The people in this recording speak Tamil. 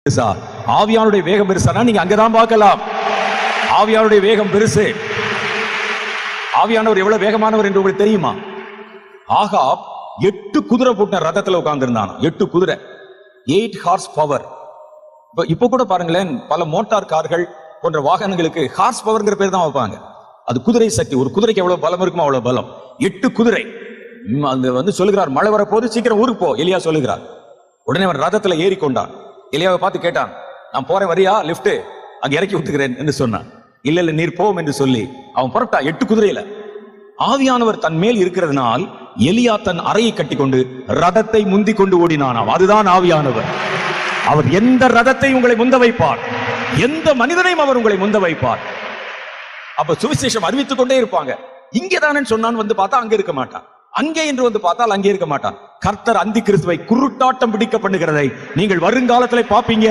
பெருசா, ஆவியானுடைய வேகம் பெருசானா நீங்க அங்கதான் பார்க்கலாம். ஆவியானுடைய வேகம் பெருசு. ஆவியானவர் எவ்வளவு வேகமானவர் என்று உங்களுக்கு தெரியுமா? ஆகாப் 8 குதிரை போட்ட ரதத்துல உட்கார்ந்து இருந்தான். 8 குதிரை, 8 ஹார்ஸ் பவர். இப்ப கூட பாருங்களேன், பல மோட்டார் கார்கள் போன்ற வாகனங்களுக்கு ஹார்ஸ் பவர்ங்கிற பேர் தான் வைப்பாங்க. அது குதிரை சக்தி. ஒரு குதிரைக்கு எவ்வளவு பலம் இருக்குமோ அவ்வளவு பலம். 8 குதிரை. அந்த சொல்லுகிறார், மழை வரப்போது, சீக்கிரம் ஊருக்கு போ. எலியா சொல்லுகிறார். உடனே அவன் ரதத்துல ஏறி கொண்டான். எலியாவை பார்த்து கேட்டான், நான் போறேன், வரியா? லிப்ட் அங்க இறக்கி விட்டுக்கிறேன் என்று சொன்னான். இல்ல இல்ல, நீர் போம் என்று சொல்லி அவன் புறப்பட்டான் 8 குதிரையில. ஆவியானவர் தன் மேல் இருக்கிறதுனால் எலியா தன் அறையை கட்டி கொண்டு ரதத்தை முந்தி கொண்டு ஓடினானாம். அதுதான் ஆவியானவர். அவர் எந்த ரதத்தை உங்களை முந்த வைப்பார், எந்த மனிதனையும் அவர் உங்களை முந்த வைப்பார். அப்ப சுவிசேஷம் அறிவித்துக் கொண்டே இருப்பாங்க. இங்கேதானே சொன்னான், வந்து பார்த்தா அங்க இருக்க மாட்டான். அங்கே என்று வந்து பார்த்தால் அங்கே இருக்க மாட்டான். கர்த்தர் அந்தி கிறிஸ்துவை குருட்டாட்டம் பிடிக்க பண்ணுகிறதை நீங்கள் வருங்காலத்திலே பார்ப்பீங்க.